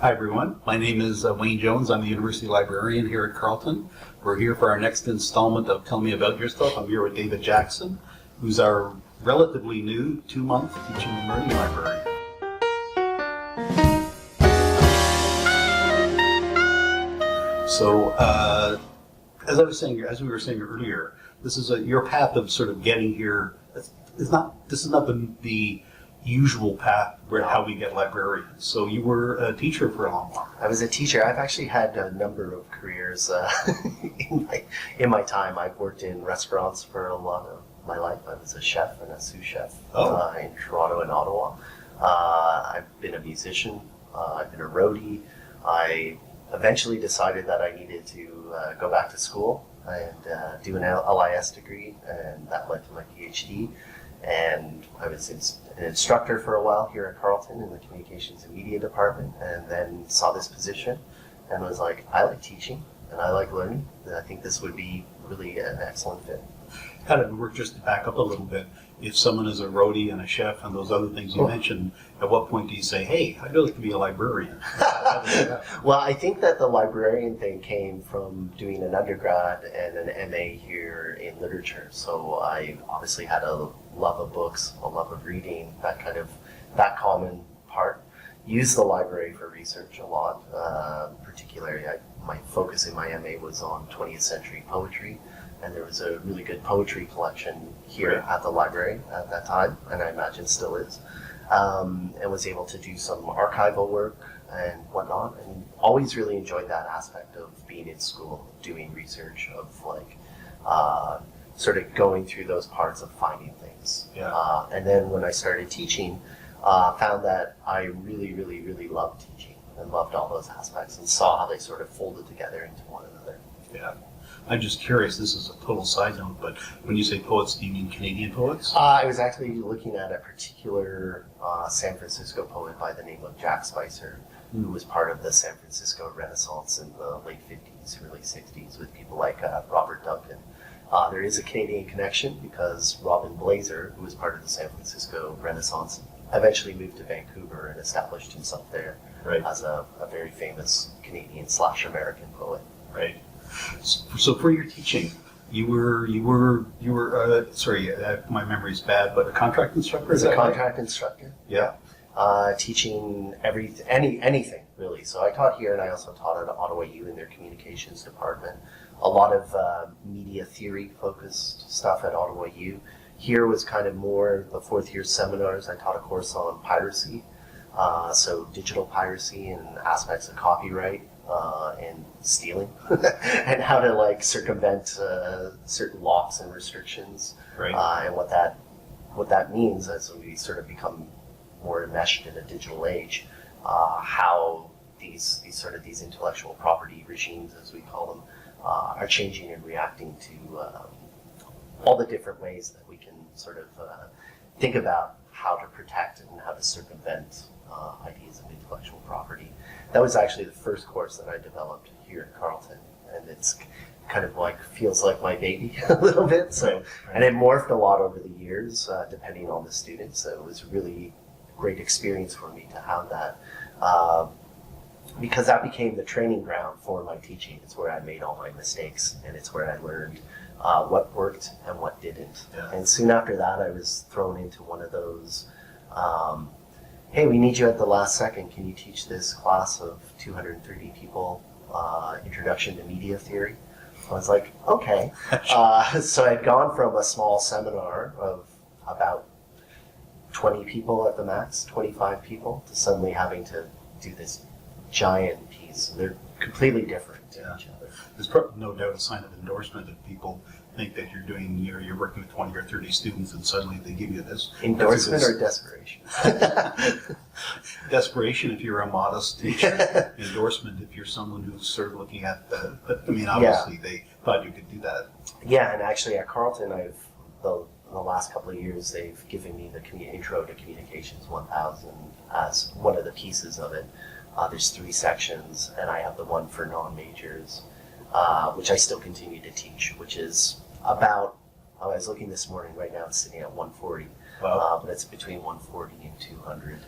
Hi everyone, my name is Wayne Jones. I'm the University Librarian here at Carleton. We're here for our next installment of Tell Me About Yourself. I'm here with David Jackson, who's our relatively new 2-month teaching and learning librarian. So, as we were saying earlier, this is your path of sort of getting here. This is not the usual path where how we get librarians. So you were a teacher for a long while. I was a teacher. I've actually had a number of careers in my time. I've worked in restaurants for a lot of my life. I was a chef and a sous chef in Toronto and Ottawa. I've been a musician. I've been a roadie. I eventually decided that I needed to go back to school and do an LIS degree, and that led to my PhD. And I was an instructor for a while here at Carleton in the Communications and Media Department, and then saw this position and was like, I like teaching and I like learning, and I think this would be really an excellent fit. How did it work, just to back up a little bit? If someone is a roadie and a chef and those other things you mentioned, at what point do you say, hey, I'd like to be a librarian? Well, I think that the librarian thing came from doing an undergrad and an MA here in literature. So I obviously had a love of books, a love of reading, that common part. Used the library for research a lot. Particularly, my focus in my MA was on 20th century poetry. And there was a really good poetry collection here at the library at that time, and I imagine still is. And was able to do some archival work and whatnot, and always really enjoyed that aspect of being in school, doing research, of sort of going through those parts of finding things. Yeah. And then when I started teaching, found that I really, really, really loved teaching and loved all those aspects and saw how they sort of folded together into one another. Yeah. I'm just curious, this is a total side note, but when you say poets, do you mean Canadian poets? I was actually looking at a particular San Francisco poet by the name of Jack Spicer, who was part of the San Francisco Renaissance in the late 50s, early 60s, with people like Robert Duncan. There is a Canadian connection because Robin Blazer, who was part of the San Francisco Renaissance, eventually moved to Vancouver and established himself there as a very famous Canadian/American poet. Right. So for your teaching, you were my memory's bad, but a contract instructor? As a contract instructor. Yeah. Teaching anything really. So I taught here, and I also taught at Ottawa U in their communications department. A lot of media theory focused stuff at Ottawa U. Here was kind of more the fourth year seminars. I taught a course on piracy, so digital piracy and aspects of copyright. And stealing and how to circumvent certain locks and restrictions, and what that means as we sort of become more enmeshed in a digital age, how these intellectual property regimes, as we call them, are changing and reacting to all the different ways that we can sort of think about how to protect and how to circumvent ideas of intellectual property. That was actually the first course that I developed here at Carleton, and it's kind of feels like my baby a little bit. So, and it morphed a lot over the years, depending on the students. So it was a really great experience for me to have that, because that became the training ground for my teaching. It's where I made all my mistakes, and it's where I learned what worked and what didn't. Yeah. And soon after that, I was thrown into one of those. Hey, we need you at the last second. Can you teach this class of 230 people, Introduction to Media Theory? I was like, okay. So I'd gone from a small seminar of about 20 people at the max, 25 people, to suddenly having to do this giant piece. They're completely different to each other. There's probably no doubt a sign of endorsement if people think that you're working with 20 or 30 students and suddenly they give you this. Endorsement or desperation? Desperation if you're a modest teacher. Endorsement if you're someone who's sort of looking at obviously they thought you could do that. Yeah, and actually at Carleton, the last couple of years, they've given me the Intro to Communications 1000 as one of the pieces of it. There's 3 sections, and I have the one for non-majors, which I still continue to teach, which is about, I was looking this morning, right now it's sitting at 140, but it's between 140 and 200.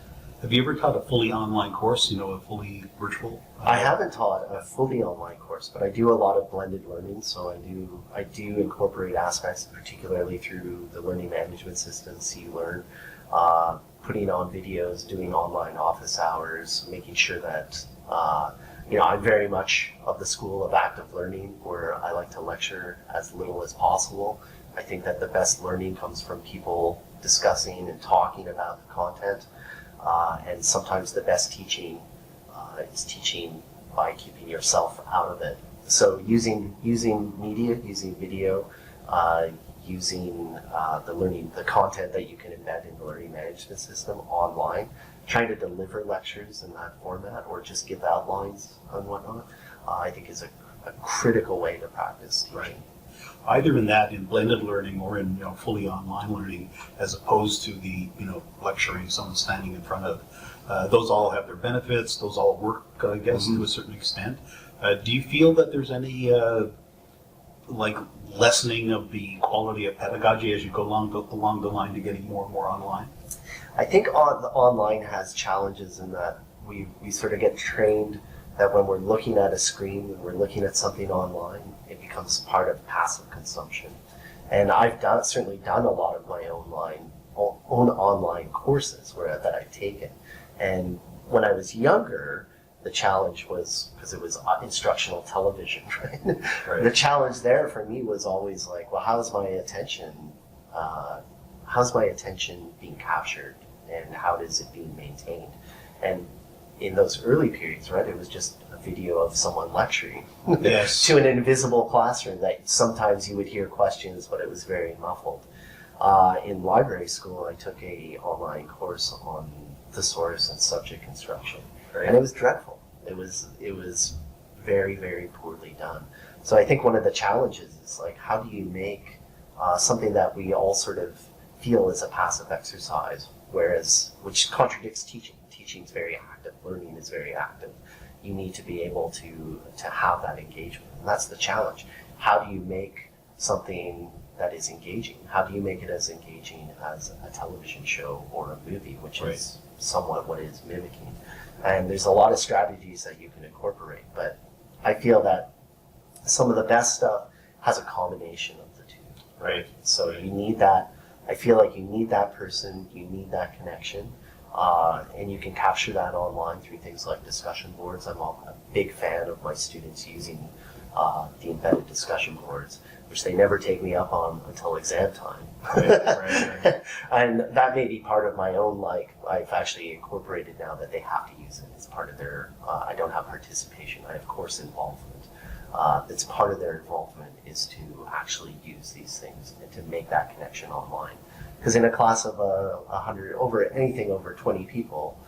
Have you ever taught a fully online course, a fully virtual? I haven't taught a fully online course, but I do a lot of blended learning. So I do incorporate aspects, particularly through the learning management system, CLearn, putting on videos, doing online office hours, making sure that I'm very much of the school of active learning, where I like to lecture as little as possible. I think that the best learning comes from people discussing and talking about the content, and sometimes the best teaching is teaching by keeping yourself out of it. So using media, using video, using the content that you can embed in the learning management system online, trying to deliver lectures in that format or just give outlines and whatnot, I think is a critical way to practice teaching. Right. Either in blended learning or in fully online learning, as opposed to the lecturing, someone standing in front of. Those all have their benefits. Those all work, I guess, to a certain extent. Do you feel that there's any lessening of the quality of pedagogy as you go along the line to getting more and more online? I think online has challenges in that we sort of get trained that when we're looking at a screen, when we're looking at something online, it becomes part of passive consumption. And I've certainly done a lot of my own online courses that I've taken. And when I was younger, the challenge was, because it was instructional television, right? Right. The challenge there for me was always like, well, how's my attention being captured, and how is it being maintained? And in those early periods, right, it was just a video of someone lecturing Yes. to an invisible classroom that sometimes you would hear questions, but it was very muffled. In library school, I took a online course on thesaurus and subject construction, Right. and it was dreadful. It was very, very poorly done. So I think one of the challenges is like, how do you make something that we all sort of feel is a passive exercise, which contradicts teaching. Teaching is very active, learning is very active. You need to be able to have that engagement, and that's the challenge. How do you make something that is engaging? How do you make it as engaging as a television show or a movie, which Right. is somewhat what it is mimicking? And there's a lot of strategies that you can incorporate, but I feel that some of the best stuff has a combination of the two. Right. So you need that. I feel like you need that person, you need that connection, and you can capture that online through things like discussion boards. I'm a big fan of my students using the embedded discussion boards, which they never take me up on until exam time. Right. And that may be part of my own, I've actually incorporated now that they have to use it as part of their, I don't have participation, I have course involvement. It's part of their involvement is to actually use these things and to make that connection online. Because in a class of 100, anything over 20 people,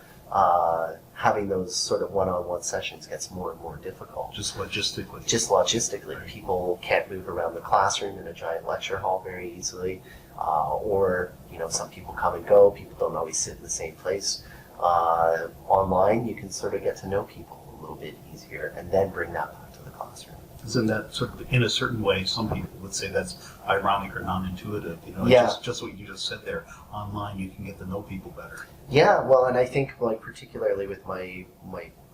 having those sort of one-on-one sessions gets more and more difficult. Just logistically. Just logistically. People can't move around the classroom in a giant lecture hall very easily. Or some people come and go. People don't always sit in the same place. Online, you can sort of get to know people a little bit easier and then bring that back to the classroom. Isn't that sort of, in a certain way, some people would say that's ironic or non-intuitive? Yeah. Just what you just said there. Online, you can get to know people better. Yeah, well, and I think particularly with my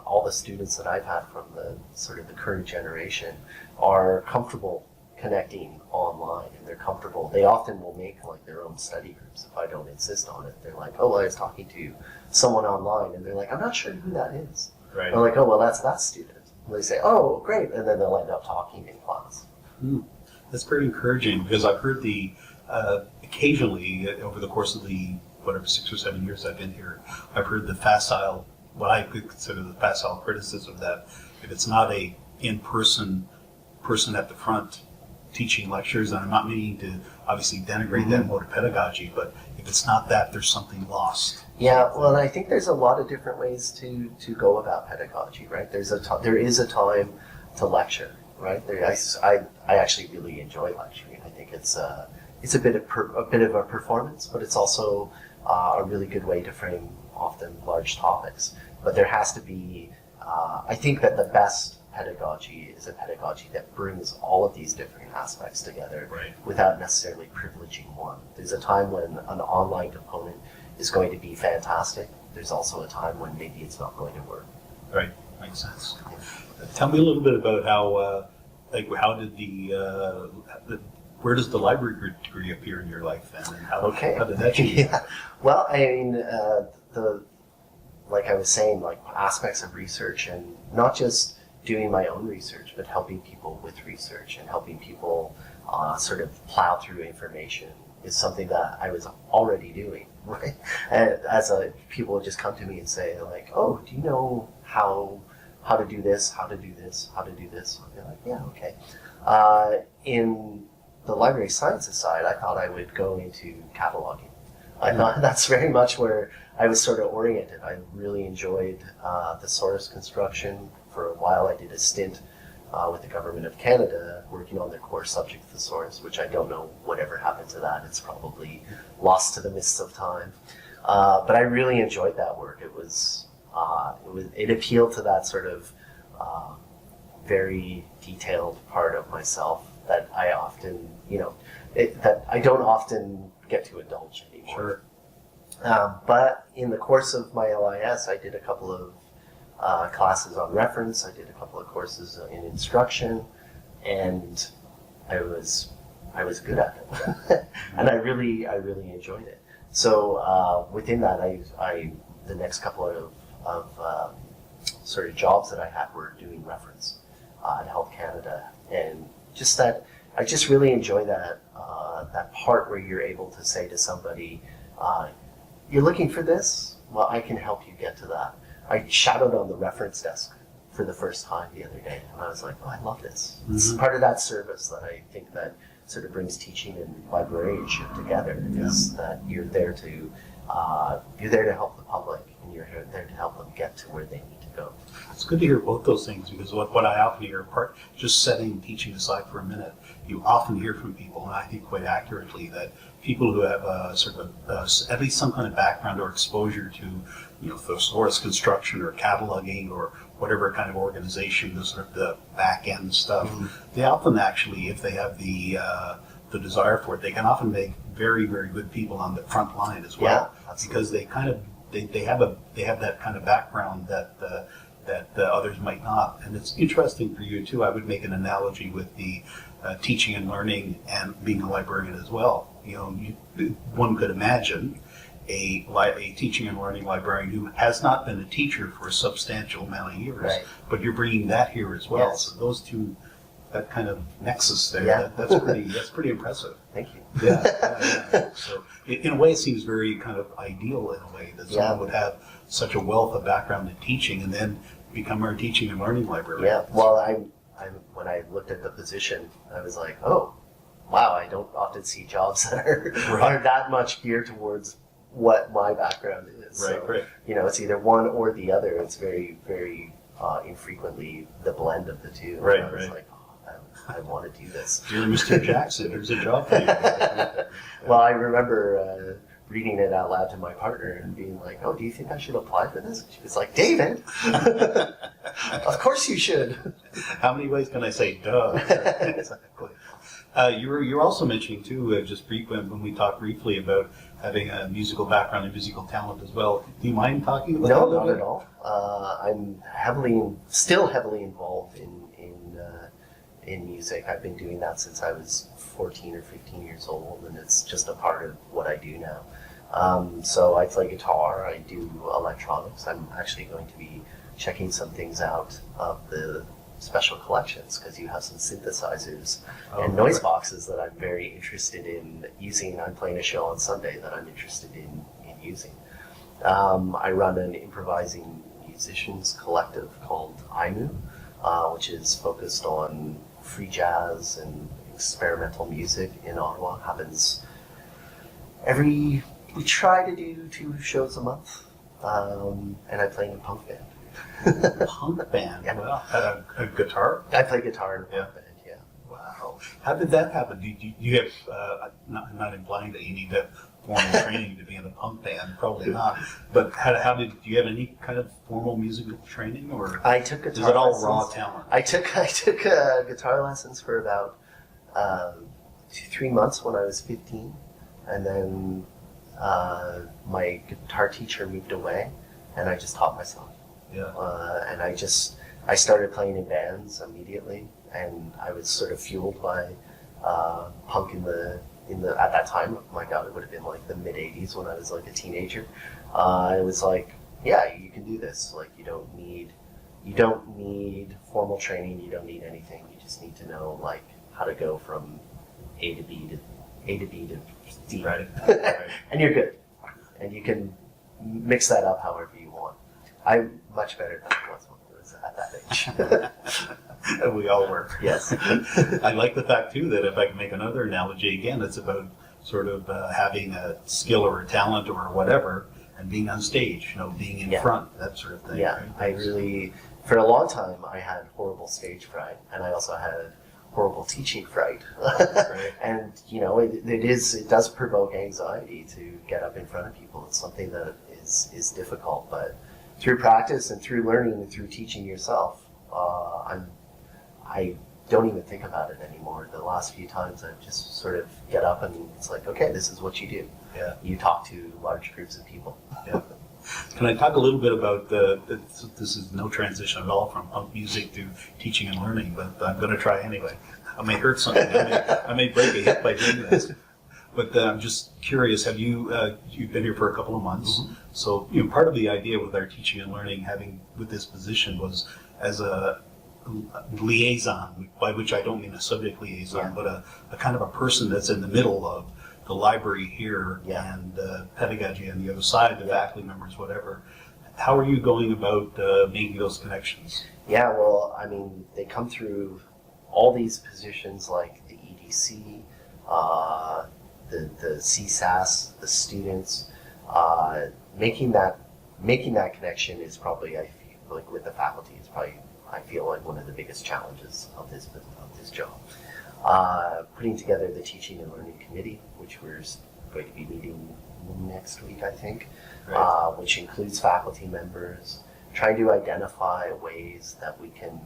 all the students that I've had from the sort of the current generation are comfortable connecting online, and they're comfortable. They often will make their own study groups if I don't insist on it. They're like, oh, well, I was talking to someone online, and they're like, I'm not sure who that is. Right. I'm like, oh, well, that's that student. And they say, oh, great, and then they'll end up talking in class. That's very encouraging, because I've heard occasionally over the course of the 6 or 7 years I've been here, I've heard the facile, what I could consider the facile criticism, that if it's not a in-person person at the front teaching lectures, and I'm not meaning to obviously denigrate that mode of pedagogy, but if it's not that, there's something lost. Yeah, well, I think there's a lot of different ways to go about pedagogy, right? There is a time to lecture, right? I actually really enjoy lecturing. I think it's a bit of a performance, but it's also a really good way to frame often large topics. But there has to be, I think that the best pedagogy is a pedagogy that brings all of these different aspects together, Right. without necessarily privileging one. There's a time when an online component is going to be fantastic, there's also a time when maybe it's not going to work. Right, makes sense. Tell me a little bit about how, how did where does the library degree appear in your life then, and how did that change? Yeah. Well, I mean, like I was saying, like aspects of research, and not just doing my own research, but helping people with research and helping people sort of plow through information is something that I was already doing, right? And people would just come to me and say like, oh, do you know how to do this, how to do this, how to do this? I'd be like, yeah, okay. In the library sciences side, I thought I would go into cataloging. I thought that's very much where I was sort of oriented. I really enjoyed thesaurus construction. For a while, I did a stint with the Government of Canada working on their core subject thesaurus, which I don't know whatever happened to that. It's probably lost to the mists of time. But I really enjoyed that work. It appealed to that sort of very detailed part of myself that I often, that I don't often get to indulge anymore. Sure. But in the course of my LIS, I did a couple of classes on reference. I did a couple of courses in instruction, and I was good at it, and I really enjoyed it. So within that, the next couple of sort of jobs that I had were doing reference at Health Canada, and just that I just really enjoy that part where you're able to say to somebody, "You're looking for this? Well, I can help you get to that." I shadowed on the reference desk for the first time the other day, and I was like, "Oh, I love this." Mm-hmm. It's part of that service that I think that sort of brings teaching and librarianship together. Is that you're there to help the public, and you're there to help them get to where they need to go. It's good to hear both those things, because what I often hear, just setting teaching aside for a minute, you often hear from people, and I think quite accurately, that people who have at least some kind of background or exposure to, thesaurus construction or cataloging or whatever kind of organization, the back end stuff, they often actually, if they have the desire for it, they can often make very, very good people on the front line as well, because they have that kind of background that others might not. And it's interesting for you too. I would make an analogy with the teaching and learning and being a librarian as well. One could imagine a teaching and learning librarian who has not been a teacher for a substantial amount of years, right, but you're bringing that here as well. Yes. So those two, that kind of nexus there, that's pretty impressive. Thank you. Yeah. So in a way, it seems very kind of ideal in a way that someone would have such a wealth of background in teaching and then become our teaching and learning librarian. Yeah. Well, when I looked at the position, I was like, oh, wow, I don't often see jobs that are that much geared towards what my background is. Right, so, right. It's either one or the other. It's very, very infrequently the blend of the two. Right, and I was right. like, I want to do this. Dear Mr. Jackson, here's a job for you. Well, I remember reading it out loud to my partner and being like, oh, do you think I should apply for this? She was like, David, of course you should. How many ways can I say duh? Exactly. You were also mentioning too, just when we talked briefly about having a musical background and musical talent as well. Do you mind talking about that? No, not at all. I'm still heavily involved in music. I've been doing that since I was 14 or 15 years old, and it's just a part of what I do now. So I play guitar, I do electronics. I'm actually going to be checking some things out of the special collections, because you have some synthesizers and noise boxes that I'm very interested in using. I'm playing a show on Sunday that I'm interested in using. I run an improvising musicians collective called IMU, which is focused on free jazz and experimental music in Ottawa. Happens we try to do 2 shows a month, and I play in a punk band. Punk band? Yeah. Well, a guitar? I play guitar in a punk band, yeah. Wow. How did that happen? Do you have, I'm not implying that you need to formal training to be in a punk band, probably not, but do you have any kind of formal musical training, or I took guitar is it all lessons. raw talent? I took guitar lessons for about 3 months when I was 15, and then my guitar teacher moved away, and I just taught myself. Yeah. And I started playing in bands immediately, and I was sort of fueled by punk in the at that time. My God, it would have been like the mid '80s when I was like a teenager. It was like, yeah, you can do this. Like you don't need formal training. You don't need anything. You just need to know like how to go from A to B to D, Right. and you're good. And you can mix that up however you want. I'm much better than I was when I was at that age. We all were. Yes. I like the fact too that if I can make another analogy again, it's about sort of having a skill or a talent or whatever, and being on stage, being in front, that sort of thing. Yeah, right? I really, for a long time, I had horrible stage fright, and I also had horrible teaching fright. Right. And it does provoke anxiety to get up in front of people. It's something that is difficult, but through practice and through learning and through teaching yourself, I don't even think about it anymore. The last few times I've just sort of get up and it's like, okay, this is what you do. Yeah. You talk to large groups of people. Yeah. Can I talk a little bit about this is no transition at all from punk music to teaching and learning, but I'm going to try anyway. I may hurt something. I may break a hip by doing this. But I'm just curious, have you've been here for a couple of months, Mm-hmm. so part of the idea with our teaching and learning, having with this position, was as a liaison, by which I don't mean a subject liaison, but a kind of a person that's in the middle of the library here and pedagogy on the other side, the faculty members, whatever. How are you going about making those connections? Yeah, well, I mean, they come through all these positions like the EDC, the CSAS, the students. Making that connection is probably, I feel like with the faculty, is probably, I feel like one of the biggest challenges of this job. Putting together the teaching and learning committee, which we're going to be meeting next week, I think, Right. which includes faculty members, trying to identify ways that we can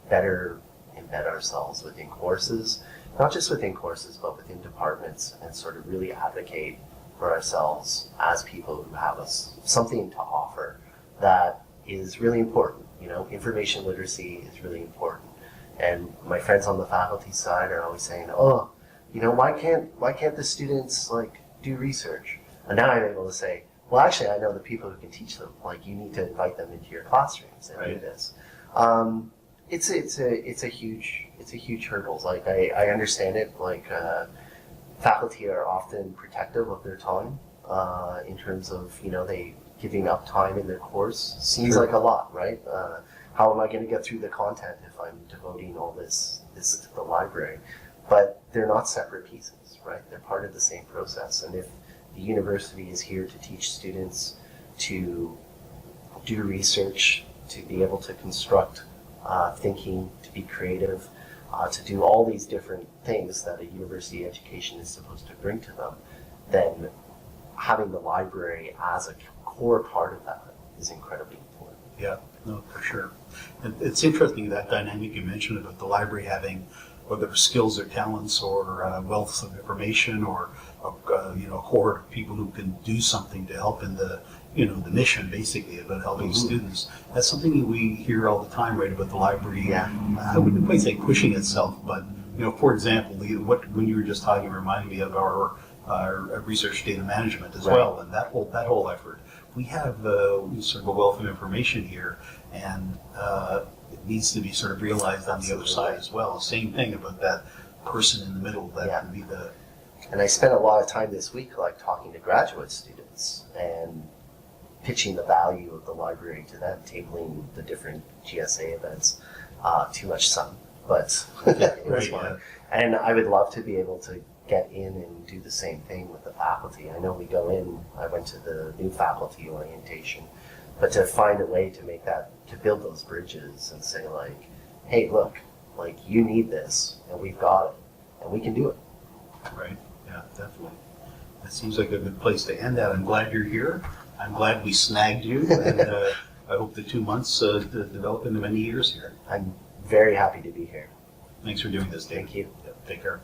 better embed ourselves within courses, not just within courses, but within departments, and sort of really advocate for ourselves as people who have something to offer that is really important. Information literacy is really important. And my friends on the faculty side are always saying, oh, why can't the students do research? And now I'm able to say, well, actually, I know the people who can teach them. You need to invite them into your classrooms and do this. It's a huge hurdle. I understand it. Faculty are often protective of their time in terms of they giving up time in their course seems like a lot, right? How am I going to get through the content if I'm devoting all this to the library? But they're not separate pieces, right? They're part of the same process. And if the university is here to teach students to do research, to be able to construct thinking, to be creative, to do all these different things that a university education is supposed to bring to them, then having the library as a core part of that is incredibly important. Yeah, no, for sure. And it's interesting, that dynamic you mentioned about the library having, whether skills or talents or wealth of information or a cohort of people who can do something to help in the the mission, basically, about helping students. That's something that we hear all the time, right, about the library. Yeah. I wouldn't quite say pushing itself, but for example, when you were just talking, reminded me of our research data management as well, and that whole effort. We have sort of a wealth of information here, and it needs to be sort of realized on the other side as well. Same thing about that person in the middle that can be the. And I spent a lot of time this week talking to graduate students and pitching the value of the library to them, tabling the different GSA events. Too much sun, but it was fun. And I would love to be able to get in and do the same thing with the faculty. I know we go in, I went to the new faculty orientation, but to find a way to make that, to build those bridges and say hey, look, you need this, and we've got it, and we can do it. Right, yeah, definitely. That seems like a good place to end that. I'm glad you're here. I'm glad we snagged you, and I hope the 2 months develop into many years here. I'm very happy to be here. Thanks for doing this, Dave. Thank you. Yeah, take care.